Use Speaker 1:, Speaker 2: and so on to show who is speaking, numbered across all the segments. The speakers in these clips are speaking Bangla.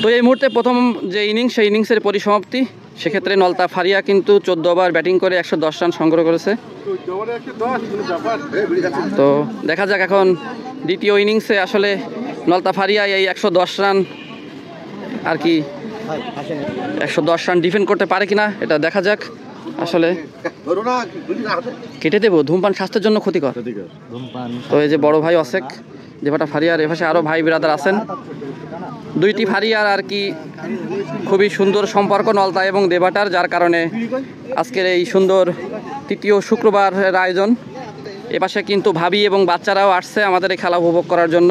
Speaker 1: তো এই মুহূর্তে প্রথম যে ইনিংস সেই ইনিংসের পরিসমাপ্তি, সেক্ষেত্রে নলতা ফারিয়া কিন্তু 14 ওভার ব্যাটিং করে 110 রান সংগ্রহ করেছে। তো দেখা যাক এখন দ্বিতীয় ইনিংসে আসলে নলতা ফারিয়া এই 110 রান আর কি 110 রান ডিফেন্ড করতে পারে কিনা এটা দেখা যাক। আসলে কেটে দেবো, ধূমপান স্বাস্থ্যের জন্য ক্ষতিকর। তো এই যে বড় ভাই অসেক, দেবাটা ফারিয়ার, এপাশে আরও ভাই বিরাদার আছেন। দুইটি ফারিয়ার আর কি খুবই সুন্দর সম্পর্ক নলতা এবং দেবাটার, যার কারণে আজকের এই সুন্দর তৃতীয় শুক্রবারের আয়োজন। এপাশে কিন্তু ভাবি এবং বাচ্চারাও আসছে আমাদের এই খেলা উপভোগ করার জন্য।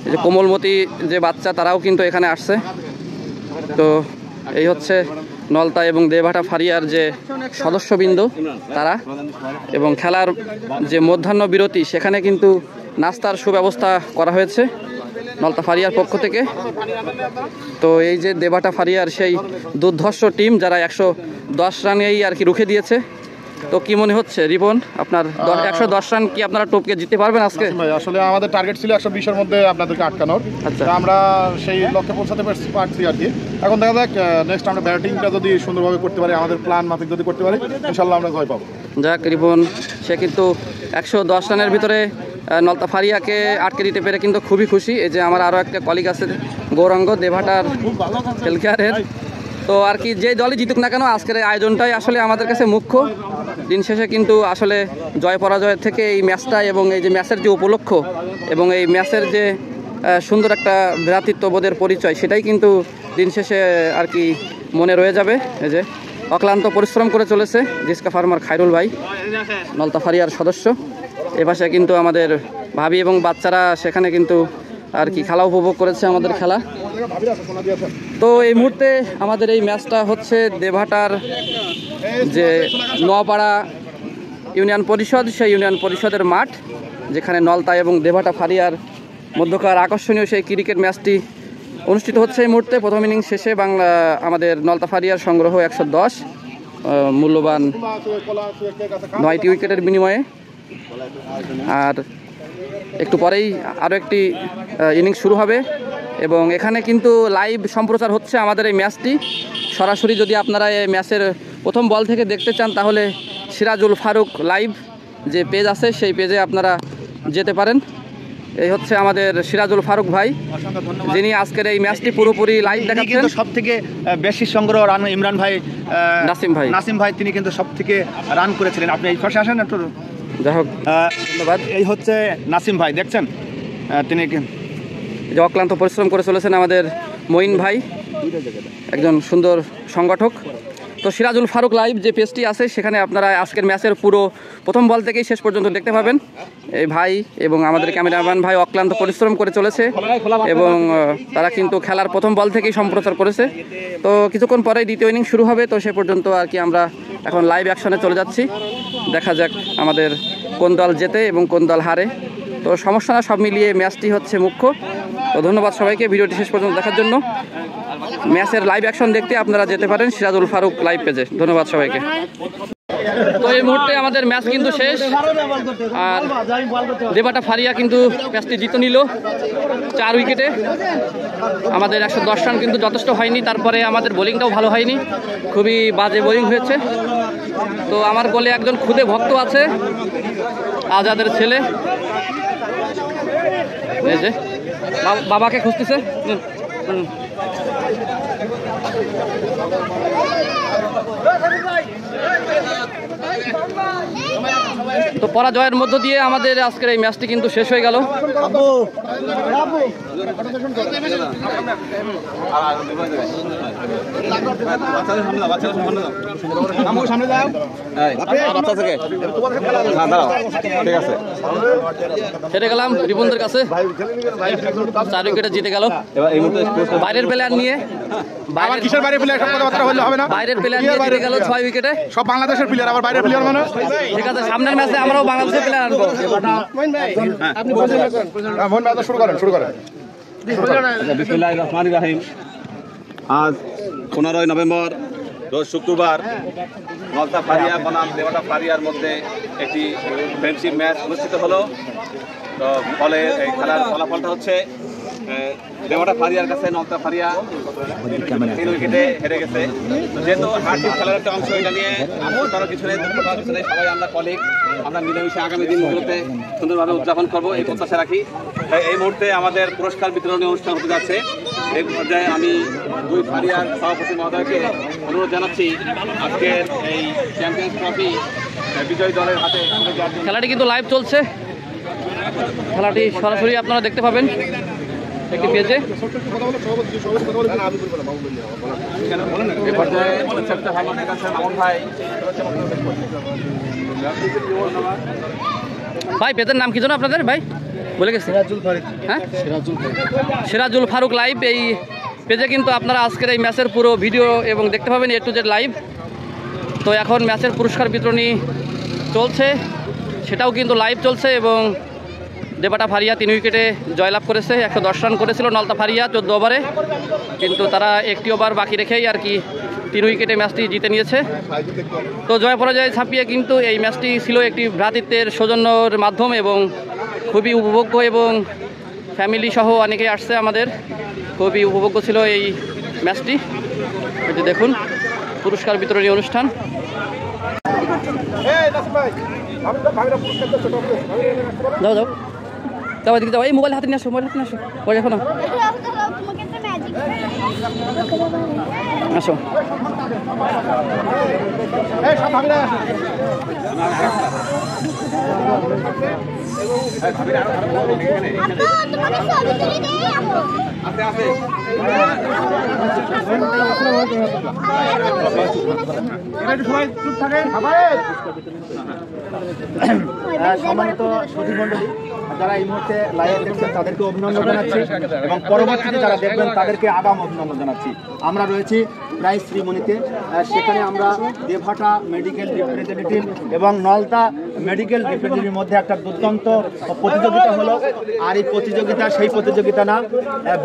Speaker 1: এই যে কোমলমতি যে বাচ্চা, তারাও কিন্তু এখানে আসছে। তো এই হচ্ছে নলতা এবং দেবাটা ফারিয়ার যে সদস্যবৃন্দ তারা, এবং খেলার যে মধ্যাহ্ন বিরতি সেখানে কিন্তু নাস্তার সুব্যবস্থা করা হয়েছে নলতা ফারিয়ার পক্ষ থেকে। তো এই যে দেবাটা ফারিয়ার সেই দুর্ধর্ষ টিম, যারা 110 রানেই আর কি রুখে দিয়েছে। তো কি মনে হচ্ছে রিপন, আপনার 110 রান কি আপনারা টপকে জিততে পারবেন আজকে?
Speaker 2: আসলে আমাদের টার্গেট ছিল 120-এর মধ্যে আপনাদেরকে আটকানোর। আচ্ছা, আমরা সেই লক্ষ্যে পৌঁছাতে পারছি আর কি। এখন দেখা যাক নেক্সট আমরা ব্যাটিংটা যদি সুন্দরভাবে করতে পারি, আমাদের প্ল্যান মাফিক যদি করতে পারি, ইনশাল্লাহ আমরা জয় পাবো।
Speaker 1: যাক রিপন, সে কিন্তু 110 রানের ভিতরে নলতা ফারিয়াকে আটকে দিতে পেরে কিন্তু খুবই খুশি। এই যে আমার আরও একটা কলিগ আছে গৌরাঙ্গ, দেভাটার হেলথকেয়ারের। তো আর কি যে দলই জিতুক না কেন, আজকের আয়োজনটাই আসলে আমাদের কাছে মুখ্য। দিন শেষে কিন্তু আসলে জয় পরাজয়ের থেকে এই ম্যাচটা এবং এই যে ম্যাচের যে উপলক্ষ এবং এই ম্যাচের যে সুন্দর একটা ভ্রাতৃত্ববোধের পরিচয়, সেটাই কিন্তু দিন শেষে আর কি মনে রয়ে যাবে। এই যে অক্লান্ত পরিশ্রম করে চলেছে জিসকা ফার্মার খায়রুল ভাই, নলতা ফারিয়ার সদস্য। এপাশে কিন্তু আমাদের ভাবি এবং বাচ্চারা সেখানে কিন্তু আর কি খেলা উপভোগ করেছে আমাদের খেলা। তো এই মুহূর্তে আমাদের এই ম্যাচটা হচ্ছে দেভাটার যে নোয়াপাড়া ইউনিয়ন পরিষদ, সেই ইউনিয়ন পরিষদের মাঠ, যেখানে নলতা এবং দেভাটা ফারিয়ার মধ্যকার আকর্ষণীয় সেই ক্রিকেট ম্যাচটি অনুষ্ঠিত হচ্ছে এই মুহূর্তে। প্রথম ইনিংস শেষে আমাদের নলতা ফারিয়ার সংগ্রহ 110, মূল্যবান 9টি উইকেটের বিনিময়ে। আর একটু পরেই আরও একটি ইনিংস শুরু হবে এবং এখানে কিন্তু লাইভ সম্প্রচার হচ্ছে আমাদের এই ম্যাচটি সরাসরি। যদি আপনারা এই ম্যাচের প্রথম বল থেকে দেখতে চান, তাহলে সিরাজুল ফারুক লাইভ যে পেজ আছে সেই পেজে আপনারা যেতে পারেন। এই হচ্ছে আমাদের সিরাজুল ফারুক ভাই, যিনি আজকের এই ম্যাচটি পুরোপুরি লাইভ দেখাচ্ছেন।
Speaker 3: সব থেকে বেশি সংগ্রহ রান ইমরান ভাই, নাসিম ভাই তিনি কিন্তু সব থেকে রান করেছিলেন। আপনি এই পাশে আসেন একটু।
Speaker 1: যাই হোক, ধন্যবাদ।
Speaker 3: এই হচ্ছে নাসিম ভাই, দেখছেন তিনি
Speaker 1: যে অক্লান্ত পরিশ্রম করে চলেছেন আমাদের মঈন ভাই, একজন সুন্দর সংগঠক। তো সিরাজুল ফারুক লাইভ যে পেজটি আছে, সেখানে আপনারা আজকের ম্যাচের পুরো প্রথম বল থেকেই শেষ পর্যন্ত দেখতে পাবেন। এই ভাই এবং আমাদের ক্যামেরাম্যান ভাই অক্লান্ত পরিশ্রম করে চলেছে এবং তারা কিন্তু খেলার প্রথম বল থেকেই সম্প্রচার করেছে। তো কিছুক্ষণ পরেই দ্বিতীয় ইনিংস শুরু হবে। তো সে পর্যন্ত আর কি আমরা এখন লাইভ অ্যাকশনে চলে যাচ্ছি। দেখা যাক আমাদের কোন দল জেতে এবং কোন দল হারে। তো সমস্যা না, সব মিলিয়ে ম্যাচটি হচ্ছে মুখ্য। তো ধন্যবাদ সবাইকে ভিডিওটি শেষ পর্যন্ত দেখার জন্য। ম্যাচের লাইভ অ্যাকশন দেখতে আপনারা যেতে পারেন সিরাজুল ফারুক লাইভ পেজে। ধন্যবাদ সবাইকে। তো এই মুহূর্তে আমাদের ম্যাচ কিন্তু শেষ, আর দেবাটা ফারিয়া কিন্তু ম্যাচটি জিতে নিল 4 উইকেটে। আমাদের 110 রান কিন্তু যথেষ্ট হয়নি, তারপরে আমাদের বোলিংটাও ভালো হয়নি, খুবই বাজে বোলিং হয়েছে। তো আমার বলে একজন খুদে ভক্ত আছে, আজাদের ছেলে, এই যে বাবাকে খুঁজতেছে। তো পরাজয়ের মধ্য দিয়ে আমাদের আজকের এই ম্যাচটি কিন্তু শেষ হয়ে গেল। হেরে গেলাম রিপনদের কাছে, 4 উইকেটে জিতে গেল। বাইরের প্লেয়ার নিয়ে বাইরের প্লেয়ার নিয়ে জিতে গেল 6 উইকেটে।
Speaker 2: সব বাংলাদেশের প্লেয়ার, আবার বাইরের প্লেয়ার মানে
Speaker 1: ঠিক আছে, সামনের ম্যাচে আমরাও বাংলাদেশের প্লেয়ার আনবো।
Speaker 2: শুরু করেন।
Speaker 4: বিসমিল্লাহির রহমানির রহিম। আজ 15 নভেম্বর রোজ শুক্রবার নলতা ফারিয়া বনাম দেবাটা ফারিয়ার মধ্যে একটি ফ্রেন্ডশিপ ম্যাচ অনুষ্ঠিত হলো। তো ফলে এই খেলার ফলাফলটা হচ্ছে দেওয়াটা ফারিয়ার কাছে নলতা ফারিয়া 3 উইকেটে হেরে গেছে। যেহেতু হার জিত খেলার একটা অংশ, এটা নিয়ে কারো কিছু নেই, দুঃখ কারো কিছু নেই, সবাই আমরা কলিগ, আমরা মিলেমিশে আগামী দিনগুলোতে সুন্দরভাবে উদযাপন করবো এই প্রত্যাশা রাখি। এই মুহূর্তে আমাদের পুরস্কার বিতরণী অনুষ্ঠান হতে যাচ্ছে। এই পর্যায়ে আমি দুই ফারিয়ার সভাপতি মহোদয়কে অনুরোধ জানাচ্ছি আজকের এই চ্যাম্পিয়ন্স ট্রফি বিজয়ী দলের হাতে।
Speaker 1: খেলাটি কিন্তু লাইভ চলছে, খেলাটি সরাসরি আপনারা দেখতে পাবেন একটি পেজে।
Speaker 4: এই পর্যায়ে ভাইয়ের কাছে মামুন ভাই।
Speaker 1: ভাই পেজের নাম কি জানো আপনাদের ভাই? বলে গেছে হ্যাঁ, সিরাজুল ফারুক লাইভ। এই পেজে কিন্তু আপনারা আজকের এই ম্যাচের পুরো ভিডিও এবং দেখতে পাবেন A to Z লাইভ। তো এখন ম্যাচের পুরস্কার বিতরণী চলছে, সেটাও কিন্তু লাইভ চলছে। এবং দেবাটা ফারিয়া 3 উইকেটে জয়লাভ করেছে, 110 রান করেছিল নলতা ফারিয়া 14 ওভারে, কিন্তু তারা একটি ওভার বাকি রেখেই আর কি 3 উইকেটে ম্যাচটি জিতে নিয়েছে। তো জয় পরাজয় ছাপিয়ে কিন্তু এই ম্যাচটি ছিল একটি ভ্রাতৃত্বের সৌজন্যর মাধ্যমে এবং খুবই উপভোগ্য, এবং ফ্যামিলি সহ অনেকেই আসছে আমাদের, খুবই উপভোগ্য ছিল এই ম্যাচটি। এই যে দেখুন পুরস্কার বিতরণী অনুষ্ঠান। যাও যাও যাও, এদিকে যাও, এই মোবাইল হাতে নিয়ে আসো, মোবাইল হাতে নিয়ে আসো, ওই দেখো না, আসো।
Speaker 3: সম্মানিত সুধীমণ্ডলী, যারা এই মুহূর্তে লাইভ দেখছেন তাদেরকে অভিনন্দন জানাচ্ছি এবং পরবর্তীতে যারা দেখবেন তাদেরকে আগাম অভিনন্দন জানাচ্ছি। আমরা রয়েছি প্রায় শ্রীমণিতে, সেখানে আমরা দেবহাটা মেডিকেল রিপ্রেজেন্টেটিভ এবং নলতা মেডিকেল রিপ্রেজেন্টেটিভের মধ্যে একটা দুর্দান্ত প্রতিযোগিতা হলো। আর এই প্রতিযোগিতা সেই প্রতিযোগিতা না,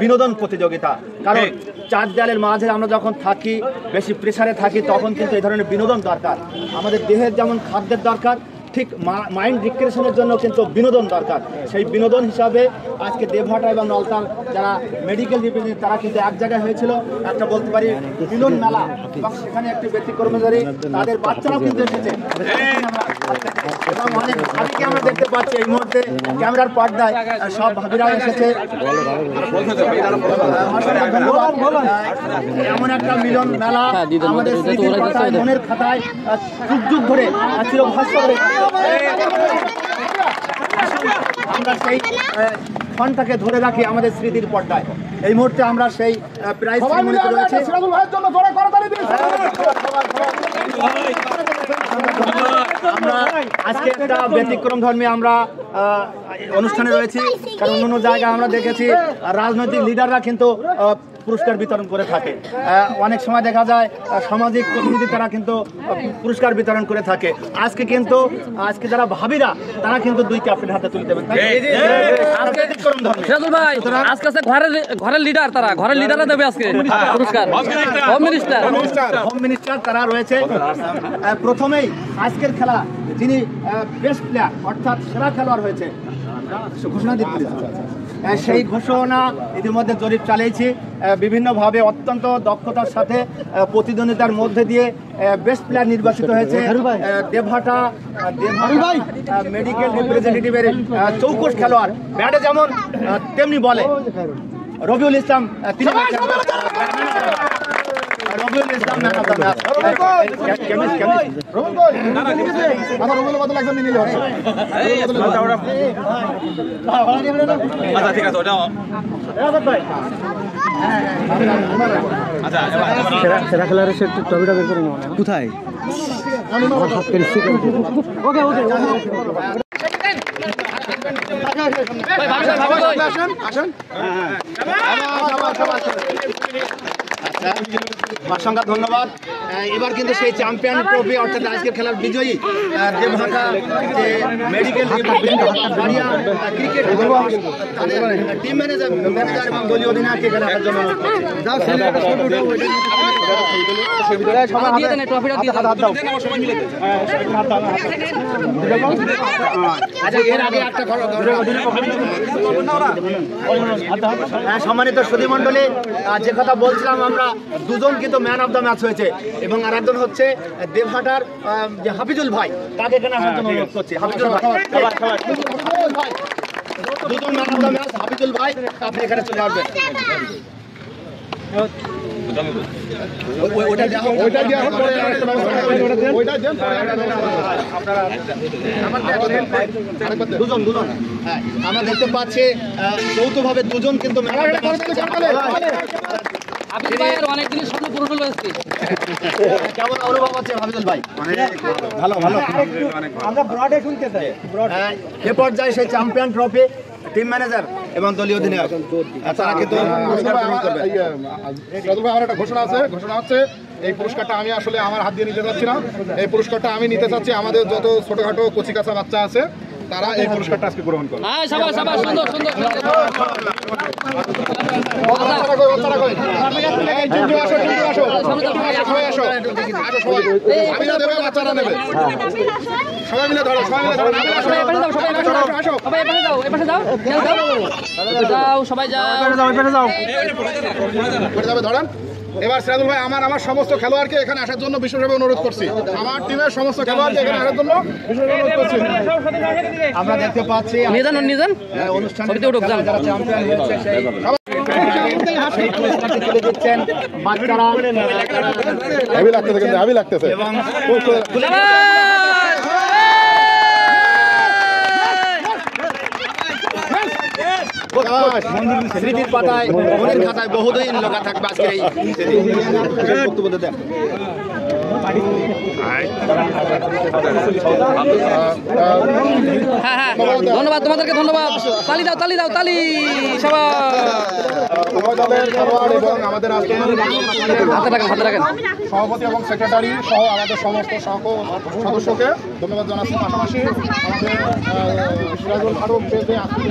Speaker 3: বিনোদন প্রতিযোগিতা। কারণ চার দেয়ালের মাঝে আমরা যখন থাকি, বেশি প্রেসারে থাকি, তখন কিন্তু এই ধরনের বিনোদন দরকার। আমাদের দেহের যেমন খাদ্যের দরকার, ঠিক মাইন্ড রিক্রিয়েশনের জন্য কিন্তু বিনোদন দরকার। সেই বিনোদন হিসাবে আজকে দেবহাটা এবং নলতার যারা মেডিকেল রিপ্রেজেন্টেটিভ তারা কিন্তু এক জায়গায় হয়েছিল, একটা বলতে পারি মিলন মেলা, এবং সেখানে একটি ব্যক্তি কর্মচারী তাদের বাচ্চারাও কিন্তু এসেছে এবং অনেক ভাবিকে আমরা দেখতে পাচ্ছি এই মুহূর্তে ক্যামেরার পর্দায়, সব ভাবিরা এসেছে। এমন একটা মিলন মেলা আমাদের স্মৃতির পাতায়, মনের খাতায় যুগ যুগ ধরে চিরভাস্কর আমরা সেই ক্ষণটাকে ধরে রাখি আমাদের স্মৃতির পর্দায়। এই মুহূর্তে আমরা সেই প্রাইজ সেরিমনিতে রয়েছে। আমরা আজকে একটা ব্যতিক্রম ধর্মী আমরা অনুষ্ঠানে রয়েছি, কারণ অন্য জায়গায় আমরা দেখেছি রাজনৈতিক লিডাররা কিন্তু পুরস্কার বিতরণ করে থাকে। অনেক সময় দেখা যায় সামাজিক প্রতিনিধি তারা কিন্তু পুরস্কার বিতরণ করে থাকে। আজকে কিন্তু যারা ভাবিরা তারা কিন্তু 2 ক্যাপ্টেন হাতে তুলে দেবেন।
Speaker 1: সিরাজুল ভাই আজকে ঘরের লিডার, তারা ঘরের লিডাররা দেবে আজকে পুরস্কার। হোম
Speaker 3: মিনিস্টার তারা রয়েছে। প্রথমেই আজকের খেলা যিনি বেস্ট প্লেয়ার অর্থাৎ সেরা খেলোয়াড় হয়েছে ঘোষণা দিতে, সেই ঘোষণা ইতিমধ্যে জরিপ চালিয়েছি। বিভিন্নভাবে অত্যন্ত দক্ষতার সাথে প্রতিদ্বন্দ্বিতার মধ্যে দিয়ে বেস্ট প্লেয়ার নির্বাচিত হয়েছে দেবহাটা মেডিকেল রিপ্রেজেন্টেটিভের চৌকস খেলোয়াড়, ব্যাটে যেমন তেমনি বলে রবিউল ইসলাম। তিনি Rabiul Islam man of the match.
Speaker 5: সেরা খেলার ট্রফিটা বের করে নেওয়া কোথায়? ওকে ওকে
Speaker 2: আসেন
Speaker 3: অসংখ্য ধন্যবাদ। এবার কিন্তু সেই চ্যাম্পিয়ন ট্রফি অর্থাৎ আজকের খেলার বিজয়ী দেবহাটা যে মেডিকেল ক্রিকেট টিম ম্যানেজার এবং দলীয় অধিনায়ক এখানে আসার জন্য এর আগে একটা সম্মানিত সুধীমণ্ডলী, যে কথা বলছিলাম আমরা, দুজন কিন্তু ম্যান অফ দ্য ম্যাচ হয়েছে এবং আর একজন হচ্ছে দেবহাটার যে হাফিজুল ভাই, তাকে এখানে আসার জন্য অনুরোধ করছি। হাফিজুল ভাই, দুজন man of the match, Hafizul ভাই আপনি এখানে চলে আসবেন। দুজন হ্যাঁ, আমরা দেখতে পাচ্ছি যৌথভাবে দুজন কিন্তু কেমন অনুভব হচ্ছে হাফিজুল ভাই? ভালো আমরা ব্রডে শুনতে চাই। এ পর্যায়ে সেই চ্যাম্পিয়ন ট্রফি টিম ম্যানেজার এবং দলীয় অধিনায়ক তারা কিন্তু
Speaker 2: আমার একটা ঘোষণা হচ্ছে এই পুরস্কারটা আমি আসলে আমার হাত দিয়ে নিতে চাচ্ছি না। এই পুরস্কারটা আমি নিতে চাচ্ছি আমাদের যত ছোটখাটো কচিকাঁচা বাচ্চা আছে তারা এই পুরস্কারটা আজকে গ্রহণ করে। সবাই মিলে ধরো, ধরেন। এবার সিরাজুল ভাই আমার সমস্ত খেলোয়াড়কে এখানে আসার জন্য বিশেষভাবে অনুরোধ করছি। আমার টিমের সমস্ত খেলোয়াড়কে এখানে আসার জন্য বিশেষভাবে অনুরোধ করছি।
Speaker 3: আমরা দেখতে পাচ্ছি অনুষ্ঠানে যারা চ্যাম্পিয়ন হয়েছে সেই পুরস্কারটি তুলে দিচ্ছেন বাচ্চারা।
Speaker 2: হেভি লাগতেছে
Speaker 3: এবং স্মৃতির পাতায় মনের খাতায় বহুদিন লেখা থাকবে আজকের এই বক্তব্য দেন।
Speaker 1: ধন্যবাদ তোমাদেরকে, ধন্যবাদ। তালি দাও সবাই।
Speaker 2: আমাদের
Speaker 1: হাতে রাখেন।
Speaker 2: সভাপতি এবং সেক্রেটারি সহ আমাদের সমস্ত সদস্যকে ধন্যবাদ জানাচ্ছি। পাশাপাশি আমাদের সিরাজুল ফারুক যে আজকে